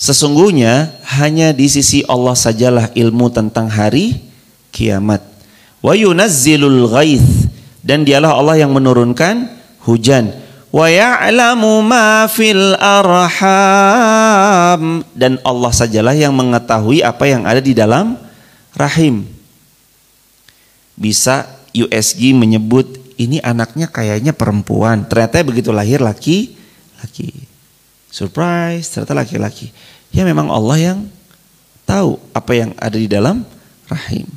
Sesungguhnya hanya di sisi Allah sajalah ilmu tentang hari kiamat. Wa yunazzilul ghaith, dan dialah Allah yang menurunkan hujan. Wa ya'lamu ma fil arham, dan Allah sajalah yang mengetahui apa yang ada di dalam rahim. Bisa USG menyebut ini anaknya kayaknya perempuan, ternyata begitu lahir laki-laki. Surprise, ternyata laki-laki. Ya memang Allah yang tahu apa yang ada di dalam rahim.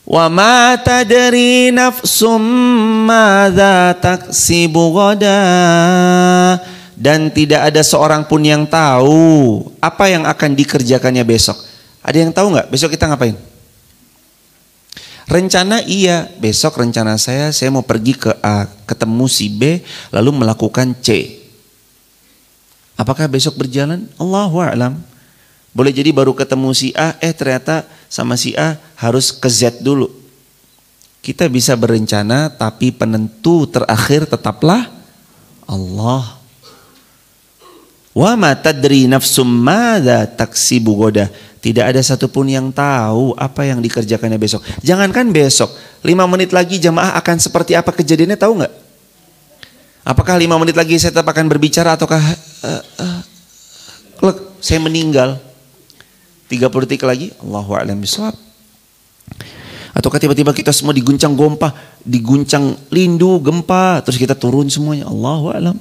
Wa ma tadri nafsum madza taksibu ghada, dan tidak ada seorang pun yang tahu apa yang akan dikerjakannya besok. Ada yang tahu nggak besok kita ngapain? Rencana iya, besok rencana saya mau pergi ke A, ketemu si B, lalu melakukan C. Apakah besok berjalan? Allahu a'lam. Boleh jadi baru ketemu si A, ternyata sama si A harus ke Z dulu. Kita bisa berencana, tapi penentu terakhir tetaplah Allah. Wa ma tadri nafsum madza taksibu ghadan. Tidak ada satupun yang tahu apa yang dikerjakannya besok. Jangankan besok, 5 menit lagi jamaah akan seperti apa kejadiannya, tahu nggak? Apakah 5 menit lagi saya tetap akan berbicara ataukah saya meninggal? 30 detik lagi, Allahu a'lam bishawab. Ataukah tiba-tiba kita semua diguncang gempa, diguncang lindu, gempa, terus kita turun semuanya, Allahu a'lam.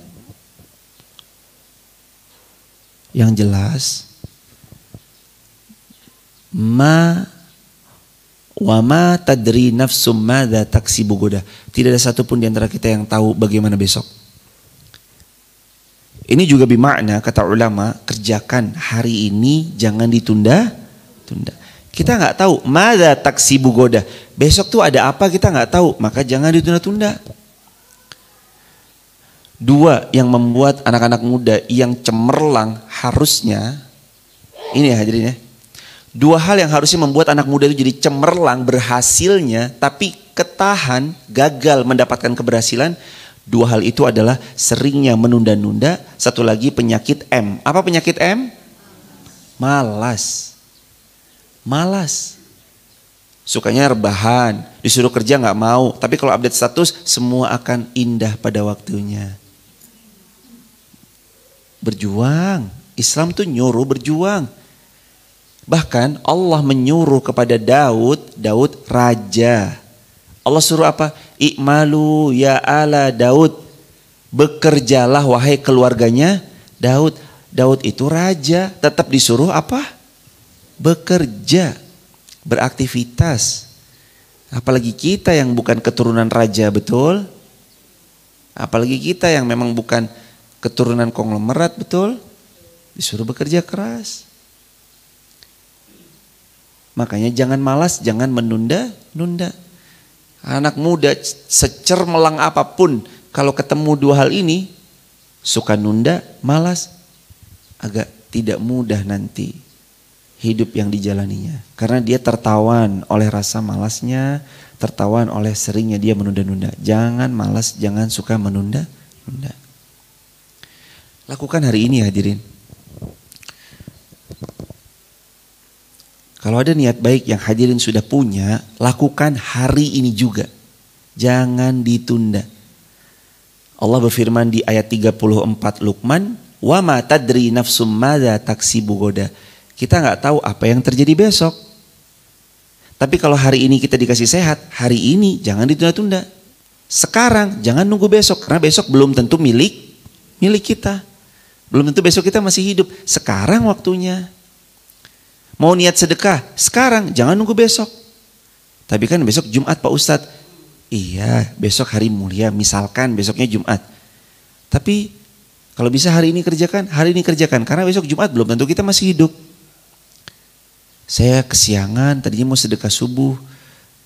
Yang jelas, wa ma tadri nafsum madza taksibu ghadan. Tidak ada satupun di antara kita yang tahu bagaimana besok. Ini juga bermakna, kata ulama, kerjakan hari ini, jangan ditunda-tunda. Kita nggak tahu madza taksibu ghadan. Besok tuh ada apa kita nggak tahu, maka jangan ditunda-tunda. 2 yang membuat anak-anak muda yang cemerlang harusnya, ini ya hadirin ya. 2 hal yang harusnya membuat anak muda itu jadi cemerlang berhasilnya, tapi ketahan, gagal mendapatkan keberhasilan. 2 hal itu adalah seringnya menunda-nunda. 1 lagi penyakit M. Apa penyakit M? Malas. Sukanya rebahan, disuruh kerja nggak mau. Tapi kalau update status, semua akan indah pada waktunya. Berjuang. Islam tuh nyuruh berjuang. Bahkan Allah menyuruh kepada Daud raja. Allah suruh apa? I'malu ya ala Daud. Bekerjalah wahai keluarganya Daud. Daud itu raja, tetap disuruh apa? Bekerja, beraktivitas. Apalagi kita yang bukan keturunan raja, betul? Apalagi kita yang memang bukan keturunan konglomerat, betul? Disuruh bekerja keras. Makanya jangan malas, jangan menunda-nunda. Anak muda secermelang apapun, kalau ketemu 2 hal ini, suka nunda, malas, agak tidak mudah nanti hidup yang dijalaninya. Karena dia tertawan oleh rasa malasnya, tertawan oleh seringnya dia menunda-nunda. Jangan malas, jangan suka menunda-nunda. Lakukan hari ini hadirin. Kalau ada niat baik yang hadirin sudah punya, lakukan hari ini juga. Jangan ditunda. Allah berfirman di ayat 34 Luqman, "Wa ma tadri nafsum madza taksibu ghadan." Kita nggak tahu apa yang terjadi besok. Tapi kalau hari ini kita dikasih sehat, hari ini jangan ditunda-tunda. Sekarang jangan nunggu besok, karena besok belum tentu milik kita. Belum tentu besok kita masih hidup. Sekarang waktunya. Mau niat sedekah, sekarang, jangan nunggu besok. Tapi kan besok Jumat Pak Ustadz. Iya, besok hari mulia, misalkan besoknya Jumat. Tapi kalau bisa hari ini kerjakan, karena besok Jumat belum tentu kita masih hidup. Saya kesiangan, tadinya mau sedekah subuh.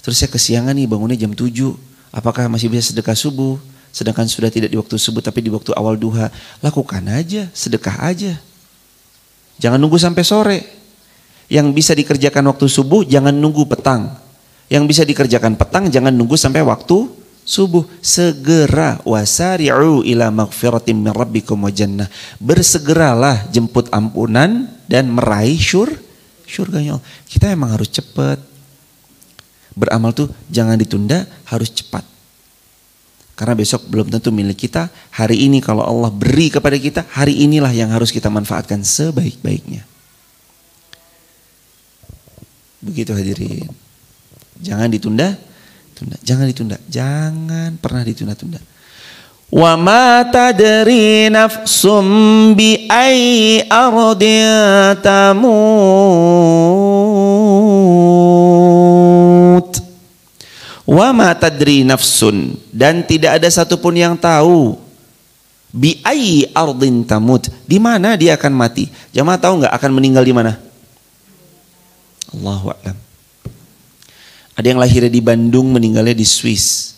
Terus saya kesiangan nih, bangunnya jam 7. Apakah masih bisa sedekah subuh? Sedangkan sudah tidak di waktu subuh tapi di waktu awal duha. Lakukan aja, sedekah aja. Jangan nunggu sampai sore. Yang bisa dikerjakan waktu subuh jangan nunggu petang. Yang bisa dikerjakan petang jangan nunggu sampai waktu subuh, segera wasari'u ila maghfiratin min rabbikum wa jannah. Bersegeralah jemput ampunan dan meraih surganya Allah. Kita memang harus cepat. Beramal tuh jangan ditunda, harus cepat. Karena besok belum tentu milik kita. Hari ini kalau Allah beri kepada kita, hari inilah yang harus kita manfaatkan sebaik-baiknya. Begitu hadirin. Jangan ditunda. Jangan ditunda, jangan pernah ditunda-tunda. Wa ma tadri nafsum bi ai ardin tamut. Wa ma tadri nafsun, dan tidak ada satupun yang tahu bi ai ardin tamut, di mana dia akan mati. Jamaah tahu nggak akan meninggal di mana? Allahu a'lam. Ada yang lahirnya di Bandung, meninggalnya di Swiss.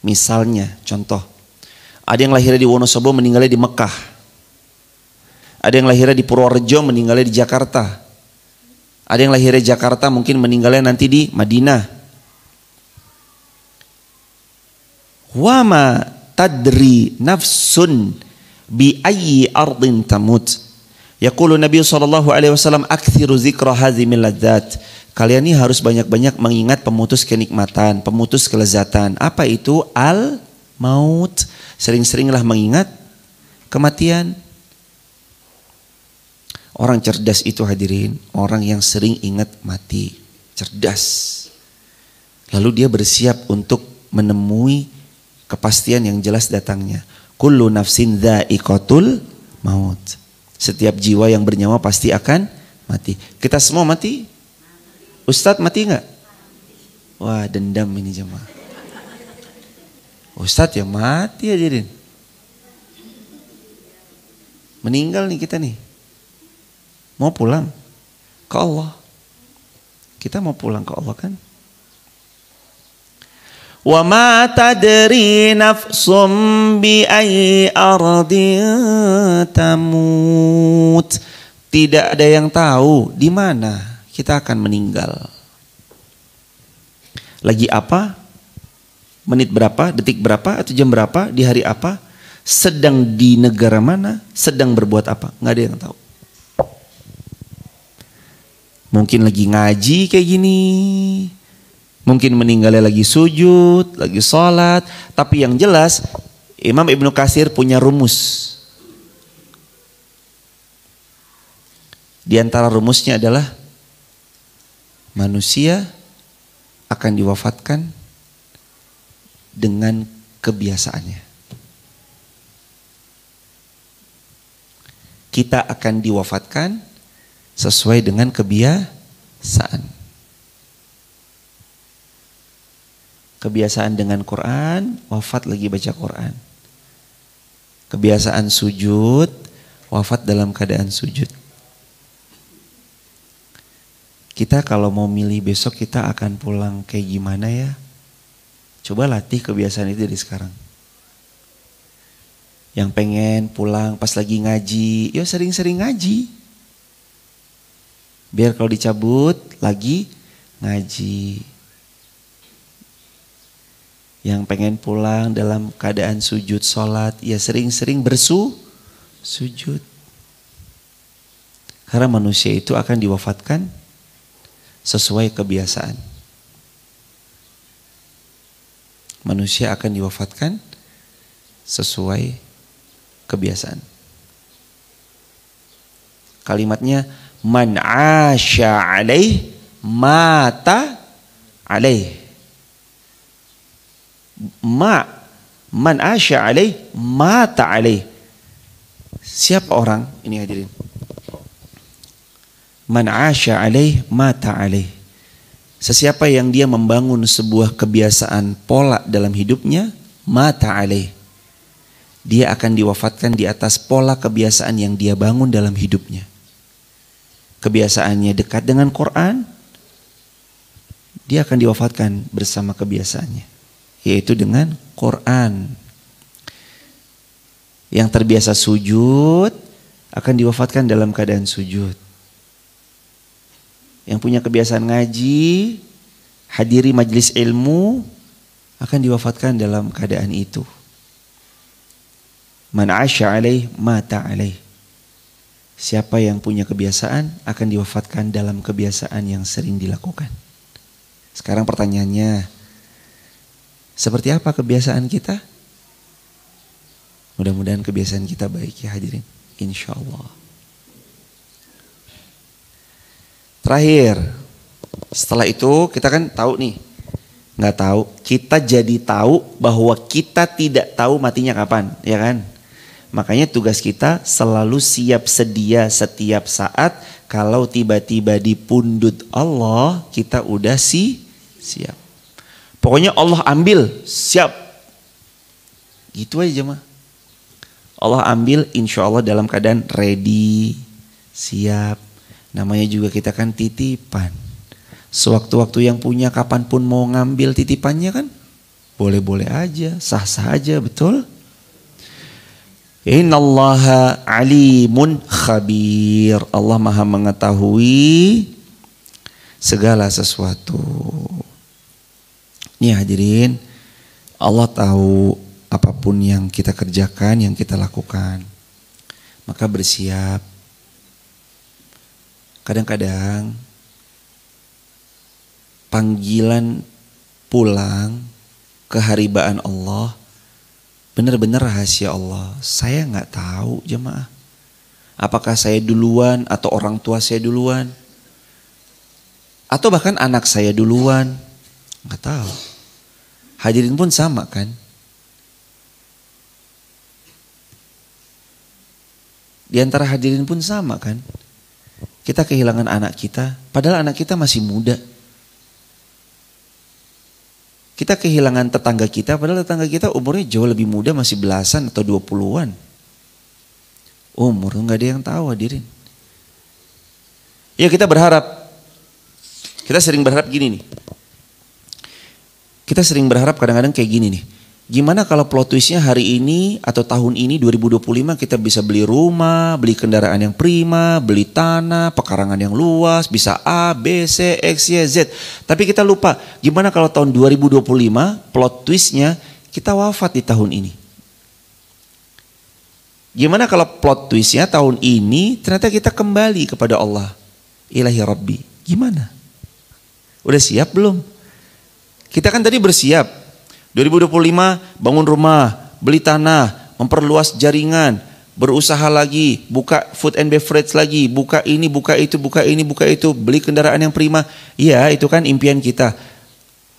Misalnya, contoh. Ada yang lahirnya di Wonosobo, meninggalnya di Mekah. Ada yang lahirnya di Purworejo, meninggalnya di Jakarta. Ada yang lahirnya di Jakarta, mungkin meninggalnya nanti di Madinah. Wa ma tadri nafsun bi ayyi ardin tamut. Yaqulu Nabi sallallahu alaihi wasallam aktsiru dzikra hazimil ladzat. Kalian ini harus banyak-banyak mengingat pemutus kenikmatan, pemutus kelezatan. Apa itu? Al-maut. Sering-seringlah mengingat kematian. Orang cerdas itu hadirin, orang yang sering ingat mati. Cerdas. Lalu dia bersiap untuk menemui kepastian yang jelas datangnya. Kullu nafsin dha'iqatul maut. Setiap jiwa yang bernyawa pasti akan mati. Kita semua mati. Ustadz mati nggak? Wah, dendam ini jemaah. Ustadz ya mati ya jadi. Meninggal nih kita nih. Mau pulang ke Allah. Kita mau pulang ke Allah kan? Wa ma tadri nafsum bi ayyi ardin tamut. Tidak ada yang tahu di mana kita akan meninggal. Lagi apa? Menit berapa? Detik berapa? Atau jam berapa? Di hari apa? Sedang di negara mana? Sedang berbuat apa? Nggak ada yang tahu. Mungkin lagi ngaji kayak gini. Mungkin meninggalnya lagi sujud, lagi sholat. Tapi yang jelas Imam Ibnu Katsir punya rumus. Di antara rumusnya adalah manusia akan diwafatkan dengan kebiasaannya. Kita akan diwafatkan sesuai dengan kebiasaan. Kebiasaan dengan Quran, wafat lagi baca Quran. Kebiasaan sujud, wafat dalam keadaan sujud. Kita kalau mau milih besok kita akan pulang kayak gimana ya? Coba latih kebiasaan itu dari sekarang. Yang pengen pulang pas lagi ngaji, ya sering-sering ngaji. Biar kalau dicabut lagi ngaji. Yang pengen pulang dalam keadaan sujud sholat, ya sering-sering sujud. Karena manusia itu akan diwafatkan sesuai kebiasaan. Manusia akan diwafatkan sesuai kebiasaan. Kalimatnya man asya alaih mata alaih. Man asya alaih mata alaih. Siapa orang ini hadirin? Man asya alaih mata alaih. Sesiapa yang dia membangun sebuah kebiasaan pola dalam hidupnya, mata alaih. Dia akan diwafatkan di atas pola kebiasaan yang dia bangun dalam hidupnya. Kebiasaannya dekat dengan Quran, dia akan diwafatkan bersama kebiasaannya, yaitu dengan Quran. Yang terbiasa sujud akan diwafatkan dalam keadaan sujud. Yang punya kebiasaan ngaji, hadiri majelis ilmu, akan diwafatkan dalam keadaan itu. Man 'asha 'alaih mata 'alaih. Siapa yang punya kebiasaan akan diwafatkan dalam kebiasaan yang sering dilakukan. Sekarang pertanyaannya, seperti apa kebiasaan kita? Mudah-mudahan kebiasaan kita baik ya hadirin, insya Allah. Terakhir, setelah itu kita kan tahu nih, nggak tahu, kita jadi tahu bahwa kita tidak tahu matinya kapan, ya kan? Makanya tugas kita selalu siap sedia setiap saat. Kalau tiba-tiba di pundut Allah, kita udah siap. Pokoknya Allah ambil, siap. Gitu aja jemaah. Allah ambil, insya Allah dalam keadaan ready, siap. Namanya juga kita kan titipan. Sewaktu-waktu yang punya kapanpun mau ngambil titipannya kan, boleh-boleh aja, sah-sah aja, betul? Innallaha alimun khabir. Allah maha mengetahui segala sesuatu. Nih hadirin, Allah tahu apapun yang kita kerjakan, yang kita lakukan. Maka bersiap. Kadang-kadang panggilan pulang keharibaan Allah benar-benar rahasia Allah. Saya nggak tahu jemaah. Apakah saya duluan atau orang tua saya duluan? Atau bahkan anak saya duluan? Nggak tahu. Hadirin pun sama kan? Di antara hadirin pun sama kan? Kita kehilangan anak kita, padahal anak kita masih muda. Kita kehilangan tetangga kita, padahal tetangga kita umurnya jauh lebih muda, masih belasan atau 20-an. Umur nggak ada yang tahu hadirin. Ya kita berharap, kita sering berharap gini nih. Kita sering berharap kadang-kadang kayak gini nih. Gimana kalau plot twistnya hari ini atau tahun ini 2025 kita bisa beli rumah, beli kendaraan yang prima, beli tanah, pekarangan yang luas, bisa A, B, C, X, Y, Z. Tapi kita lupa gimana kalau tahun 2025 plot twistnya kita wafat di tahun ini. Gimana kalau plot twistnya tahun ini ternyata kita kembali kepada Allah. Ilahi Rabbi. Gimana? Udah siap belum? Kita kan tadi bersiap. 2025 bangun rumah, beli tanah, memperluas jaringan, berusaha lagi, buka food and beverage lagi, buka ini, buka itu, buka ini, buka itu, beli kendaraan yang prima. Iya, itu kan impian kita.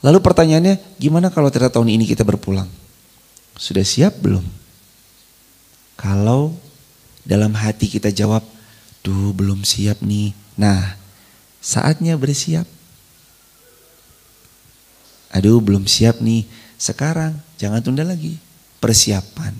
Lalu pertanyaannya, gimana kalau ternyata tahun ini kita berpulang? Sudah siap belum? Kalau dalam hati kita jawab, duh belum siap nih. Nah, saatnya bersiap. Aduh belum siap nih. Sekarang jangan tunda lagi. Persiapan.